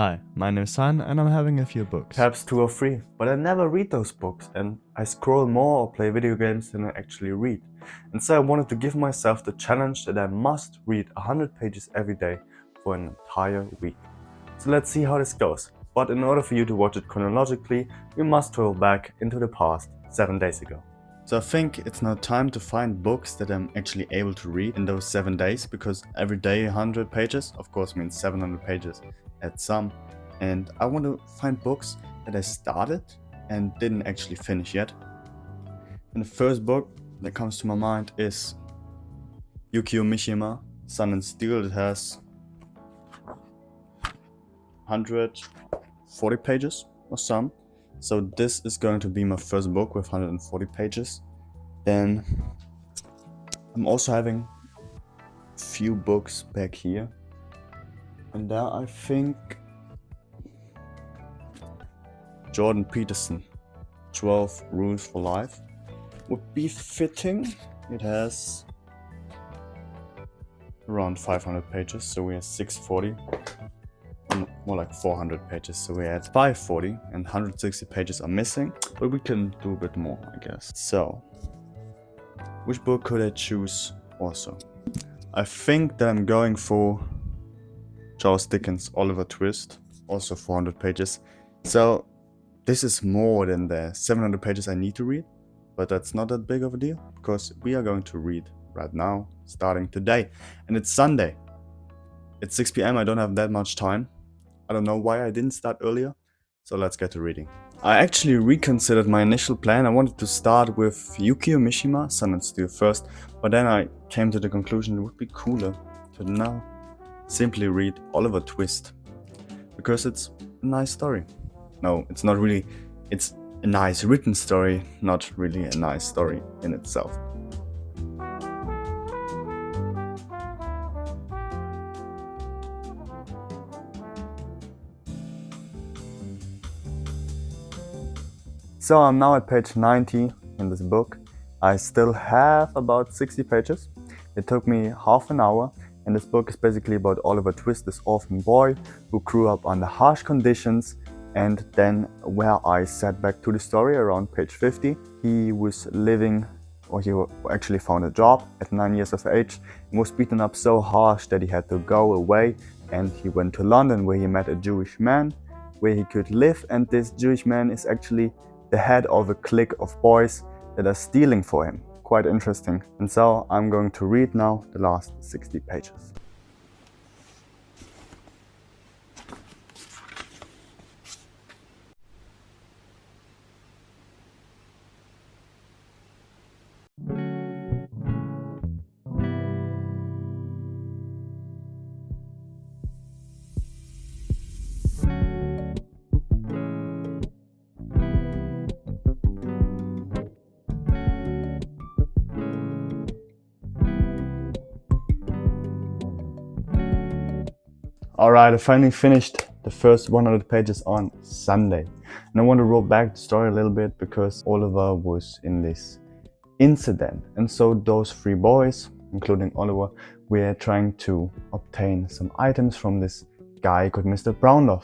Hi, my name is Hann and I'm having a few books. Perhaps 2 or 3, but I never read those books and I scroll more or play video games than I actually read. And so I wanted to give myself the challenge that I must read 100 pages every day for an entire week. So let's see how this goes. But in order for you to watch it chronologically, you must scroll back into the past 7 days ago. So I think it's now time to find books that I'm actually able to read in those 7 days, because every day 100 pages of course means 700 pages at some. And I want to find books that I started and didn't actually finish yet. And the first book that comes to my mind is Yukio Mishima, Sun and Steel. It has 140 pages or some. So this is going to be my first book with 140 pages. Then I'm also having a few books back here. And there I think Jordan Peterson, 12 Rules for Life, would be fitting. It has around 500 pages, so we have 640. More like 400 pages, so we had 540 and 160 pages are missing, but we can do a bit more, I guess. So, which book could I choose also? I think that I'm going for Charles Dickens' Oliver Twist, also 400 pages. So, this is more than the 700 pages I need to read, but that's not that big of a deal, because we are going to read right now, starting today, and it's Sunday. It's 6 p.m, I don't have that much time. I don't know why I didn't start earlier, so let's get to reading. I actually reconsidered my initial plan. I wanted to start with Yukio Mishima, Sun and Steel first, but then I came to the conclusion it would be cooler to now simply read Oliver Twist, because it's a nice story. No, it's not really. It's a nice written story, not really a nice story in itself. So I'm now at page 90 in this book. I still have about 60 pages. It took me half an hour, and this book is basically about Oliver Twist, this orphan boy who grew up under harsh conditions. And then where I sat back to the story around page 50, he was living, or he actually found a job at 9 years of age and was beaten up so harsh that he had to go away, and he went to London where he met a Jewish man where he could live, and this Jewish man is actually the head of a clique of boys that are stealing for him. Quite interesting. And so I'm going to read now the last 60 pages. Alright, I finally finished the first 100 pages on Sunday. And I want to roll back the story a little bit because Oliver was in this incident. And so those 3 boys, including Oliver, were trying to obtain some items from this guy called Mr. Brownlow.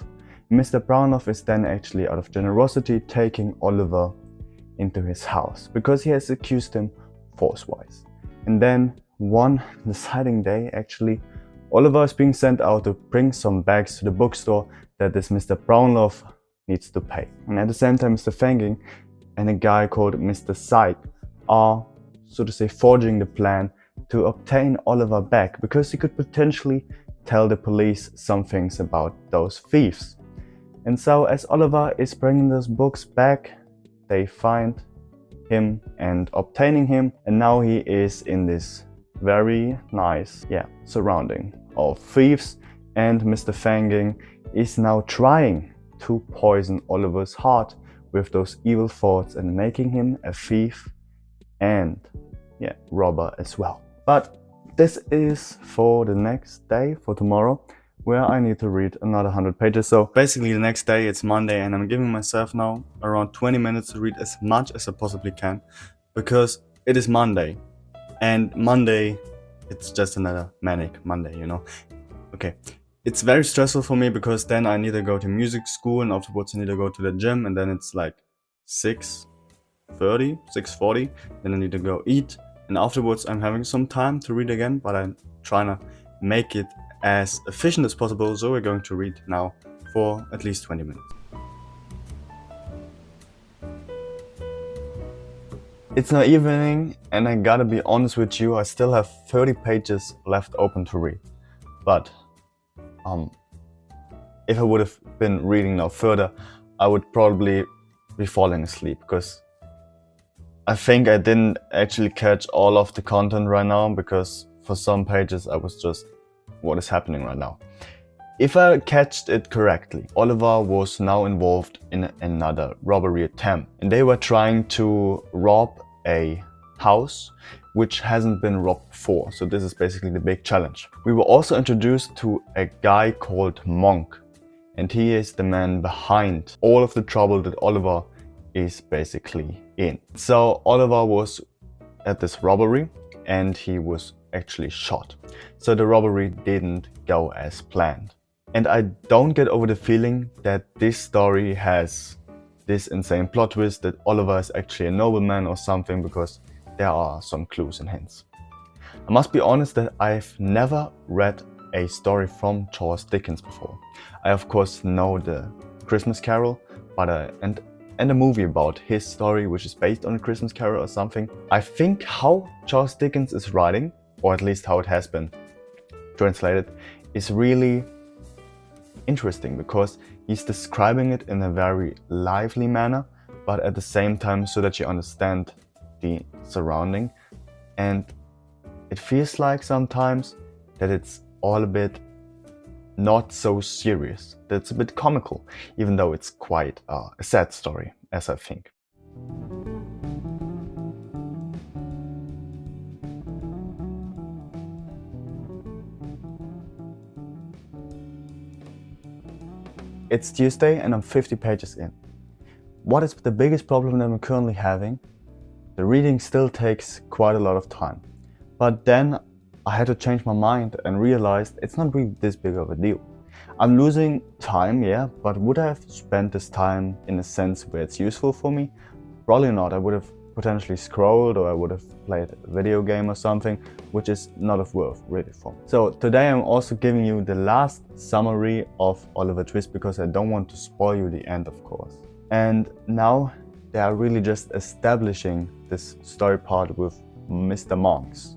Mr. Brownlow is then actually, out of generosity, taking Oliver into his house because he has accused him force-wise. And then one deciding day, actually, Oliver is being sent out to bring some bags to the bookstore that this Mr. Brownlow needs to pay. And at the same time, Mr. Fanging and a guy called Mr. Syke are, so to say, forging the plan to obtain Oliver back, because he could potentially tell the police some things about those thieves. And so as Oliver is bringing those books back, they find him and obtaining him, and now he is in this very nice surrounding of thieves, and Mr. Fanging is now trying to poison Oliver's heart with those evil thoughts and making him a thief and robber as well. But this is for the next day, for tomorrow, where I need to read another 100 pages. So basically the next day, it's Monday, and I'm giving myself now around 20 minutes to read as much as I possibly can, because it is Monday. And Monday, it's just another manic Monday, you know. Okay, It's very stressful for me because then I need to go to music school and afterwards I need to go to the gym, and then it's like 6:30, 6:40, then I need to go eat, and afterwards I'm having some time to read again, but I'm trying to make it as efficient as possible, so we're going to read now for at least 20 minutes. It's now evening, and I gotta be honest with you, I still have 30 pages left open to read. But if I would have been reading now further, I would probably be falling asleep, because I think I didn't actually catch all of the content right now, because for some pages I was just, what is happening right now? If I catched it correctly, Oliver was now involved in another robbery attempt, and they were trying to rob a house which hasn't been robbed before. So this is basically the big challenge. We were also introduced to a guy called Monk, and he is the man behind all of the trouble that Oliver is basically in. So Oliver was at this robbery and he was actually shot. So the robbery didn't go as planned. And I don't get over the feeling that this story has this insane plot twist that Oliver is actually a nobleman or something, because there are some clues and hints. I must be honest that I've never read a story from Charles Dickens before. I of course know the Christmas Carol, but and a movie about his story, which is based on a Christmas Carol or something. I think how Charles Dickens is writing, or at least how it has been translated, is really interesting, because he's describing it in a very lively manner, but at the same time so that you understand the surrounding. And it feels like sometimes that it's all a bit not so serious, that it's a bit comical, even though it's quite a sad story, as I think. It's Tuesday and I'm 50 pages in. What is the biggest problem that I'm currently having? The reading still takes quite a lot of time. But then I had to change my mind and realized it's not really this big of a deal. I'm losing time, yeah, but would I have spent this time in a sense where it's useful for me? Probably not. I would have potentially scrolled, or I would have played a video game or something, which is not of worth really for me. So today I'm also giving you the last summary of Oliver Twist, because I don't want to spoil you the end, of course. And now they are really just establishing this story part with Mr. Monks.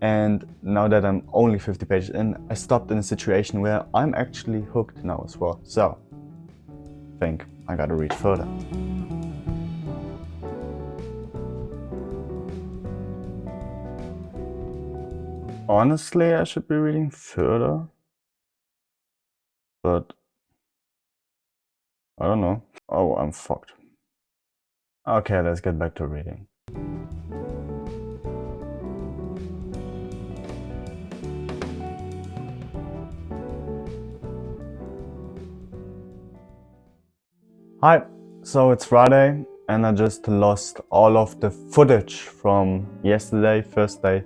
And now that I'm only 50 pages in, I stopped in a situation where I'm actually hooked now as well. So I think I gotta read further. Honestly, I should be reading further, but I don't know. Oh, I'm fucked. Okay, let's get back to reading. Hi, so it's Friday and I just lost all of the footage from yesterday, first day,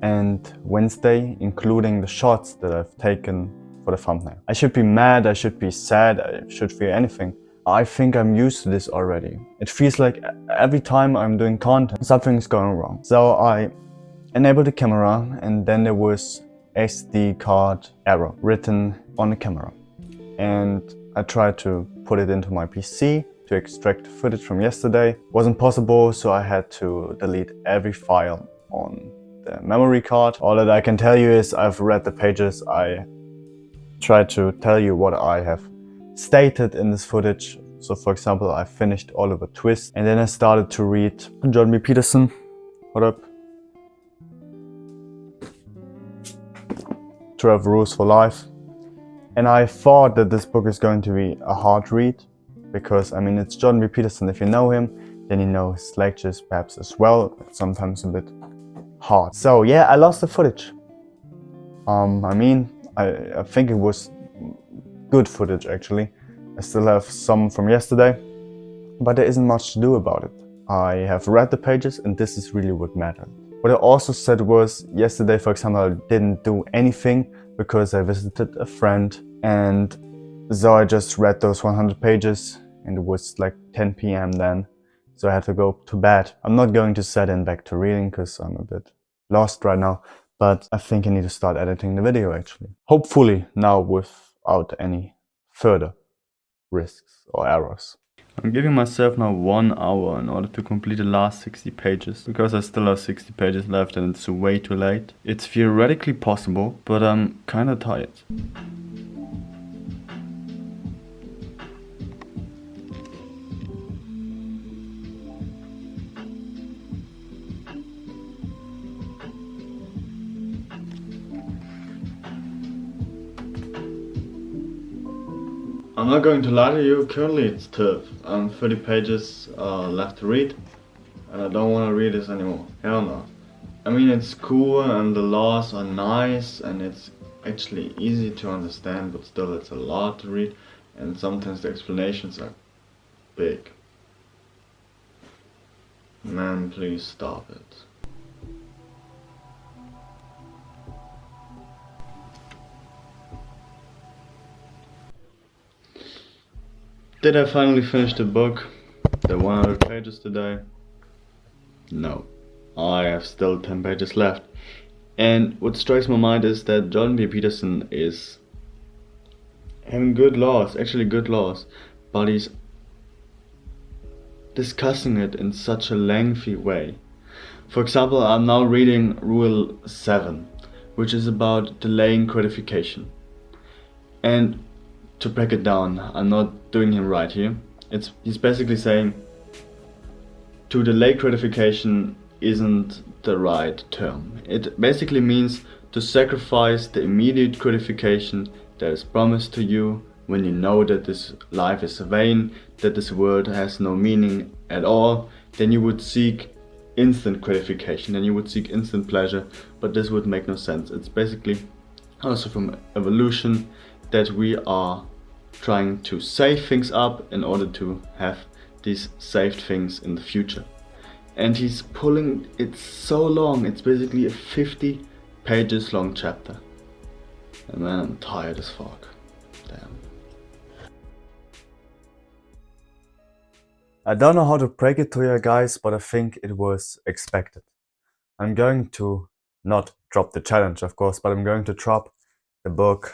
and Wednesday, including the shots that I've taken for the thumbnail. I should be mad, I should be sad, I should feel anything. I think I'm used to this already. It feels like every time I'm doing content, something's going wrong. So I enabled the camera and then there was SD card error written on the camera. And I tried to put it into my PC to extract footage from yesterday. Wasn't possible, so I had to delete every file on the memory card. All that I can tell you is I've read the pages. I tried to tell you what I have stated in this footage. So for example, I finished Oliver Twist and then I started to read Jordan B. Peterson. What up? 12 Rules for Life. And I thought that this book is going to be a hard read, because I mean, it's Jordan B. Peterson. If you know him, then you know his lectures perhaps as well. It's sometimes a bit hard. So yeah, I lost the footage. I mean, I think it was good footage actually. I still have some from yesterday, but there isn't much to do about it. I have read the pages and this is really what mattered. What I also said was, yesterday for example, I didn't do anything because I visited a friend, and so I just read those 100 pages and it was like 10 p.m. then, so I had to go to bed. I'm not going to set in back to reading because I'm a bit lost right now, but I think I need to start editing the video actually. Hopefully now without any further risks or errors. I'm giving myself now 1 hour in order to complete the last 60 pages, because I still have 60 pages left and it's way too late. It's theoretically possible, but I'm kinda tired. I'm not going to lie to you, currently it's tough. 30 pages left to read, and I don't want to read this anymore. Hell no. I mean, it's cool and the laws are nice and it's actually easy to understand, but still it's a lot to read, and sometimes the explanations are big. Man, please stop it. Did I finally finish the book? The 100 pages today? No. I have still 10 pages left. And what strikes my mind is that Jordan B. Peterson is having good laws, actually good laws, but he's discussing it in such a lengthy way. For example, I'm now reading Rule 7, which is about delaying gratification. And to break it down, I'm not doing him right here. He's basically saying to delay gratification isn't the right term. It basically means to sacrifice the immediate gratification that is promised to you when you know that this life is vain, that this world has no meaning at all. Then you would seek instant gratification, then you would seek instant pleasure, but this would make no sense. It's basically also from evolution that we are trying to save things up in order to have these saved things in the future. And he's pulling it so long, it's basically a 50 pages long chapter. And man, I'm tired as fuck. Damn. I don't know how to break it to you guys, but I think it was expected. I'm going to not drop the challenge, of course, but I'm going to drop the book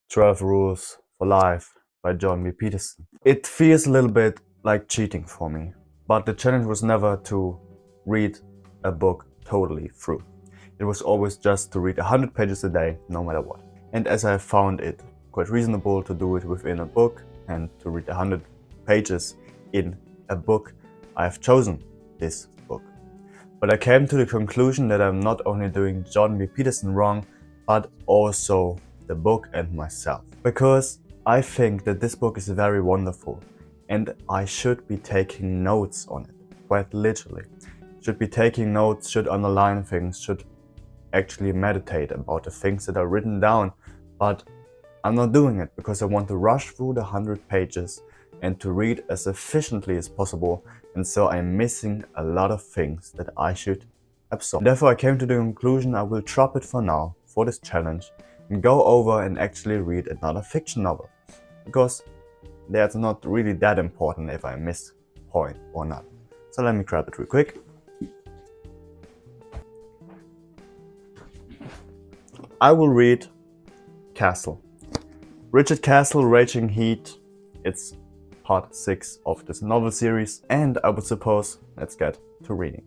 12 Rules for Life by Jordan B. Peterson. It feels a little bit like cheating for me, but the challenge was never to read a book totally through. It was always just to read 100 pages a day, no matter what. And as I found it quite reasonable to do it within a book and to read 100 pages in a book, I've chosen this book. But I came to the conclusion that I'm not only doing Jordan B. Peterson wrong, but also the book and myself. Because I think that this book is very wonderful and I should be taking notes on it, quite literally. Should be taking notes, should underline things, should actually meditate about the things that are written down, but I'm not doing it because I want to rush through the 100 pages and to read as efficiently as possible, and so I'm missing a lot of things that I should absorb. Therefore I came to the conclusion I will drop it for now, for this challenge, and go over and actually read another fiction novel, because that's not really that important if I miss a point or not. So let me grab it real quick. I will read Castle. Richard Castle, Raging Heat. It's part 6 of this novel series, and I would suppose let's get to reading.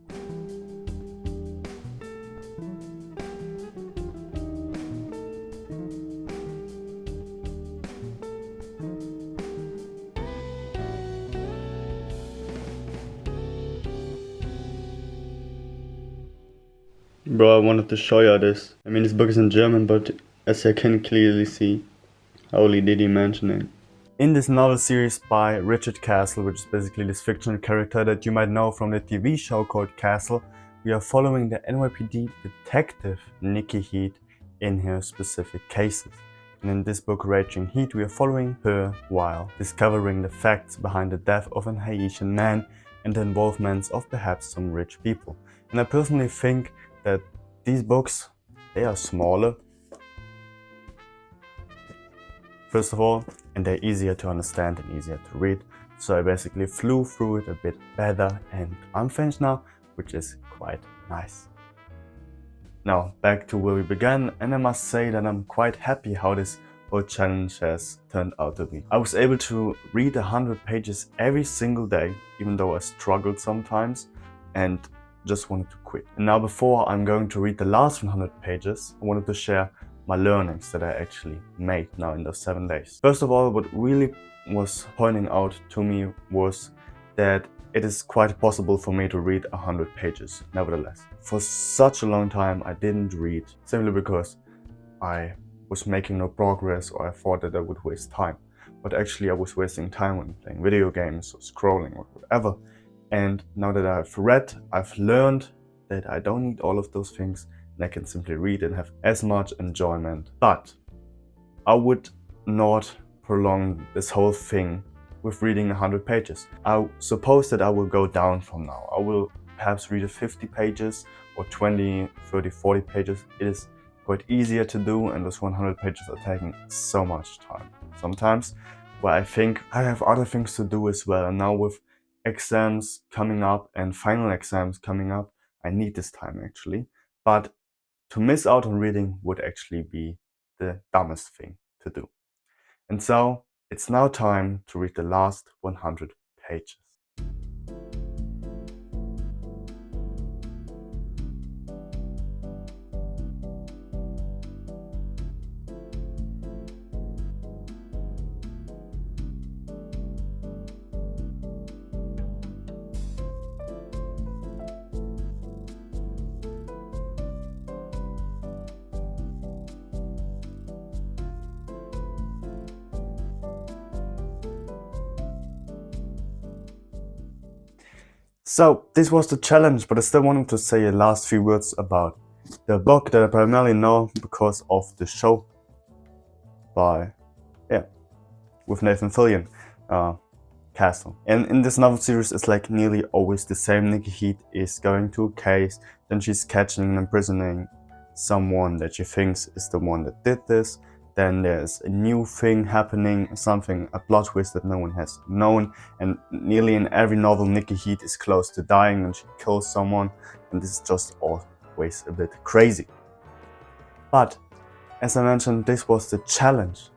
Bro, I wanted to show you this. I mean, this book is in German, but as I can clearly see, holy did he mention it. In this novel series by Richard Castle, which is basically this fictional character that you might know from the TV show called Castle, we are following the NYPD detective Nikki Heat in her specific cases. And in this book, Raging Heat, we are following her while discovering the facts behind the death of an Haitian man and the involvement of perhaps some rich people. And I personally think that these books they are smaller, first of all, and they're easier to understand and easier to read. So I basically flew through it a bit better and I'm finished now, which is quite nice. Now back to where we began, and I must say that I'm quite happy how this whole challenge has turned out to be. I was able to read 100 pages every single day, even though I struggled sometimes and just wanted to quit. And now before I'm going to read the last 100 pages, I wanted to share my learnings that I actually made now in those 7 days. First of all, what really was pointing out to me was that it is quite possible for me to read 100 pages, nevertheless. For such a long time I didn't read, simply because I was making no progress or I thought that I would waste time. But actually I was wasting time when playing video games or scrolling or whatever. And now that I've read, I've learned that I don't need all of those things and I can simply read and have as much enjoyment. But I would not prolong this whole thing with reading 100 pages. I suppose that I will go down from now. I will perhaps read 50 pages or 20, 30, 40 pages. It is quite easier to do, and those 100 pages are taking so much time sometimes, where I think I have other things to do as well. And now with exams coming up and final exams coming up, I need this time actually. But to miss out on reading would actually be the dumbest thing to do. And so it's now time to read the last 100 pages. So this was the challenge, but I still wanted to say a last few words about the book that I primarily know because of the show with Nathan Fillion, Castle. And in this novel series, it's like nearly always the same. Nikki Heath is going to a case, then she's catching and imprisoning someone that she thinks is the one that did this. Then there's a new thing happening, a plot twist that no one has known. And nearly in every novel, Nikki Heath is close to dying and she kills someone. And this is just always a bit crazy. But as I mentioned, this was the challenge.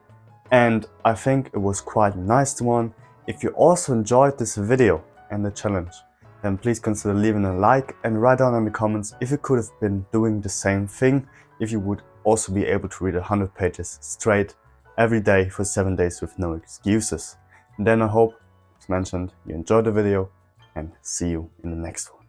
And I think it was quite a nice one. If you also enjoyed this video and the challenge, then please consider leaving a like and write down in the comments if you could have been doing the same thing, if you would also be able to read 100 pages straight every day for 7 days with no excuses. And then I hope, as mentioned, you enjoyed the video and see you in the next one.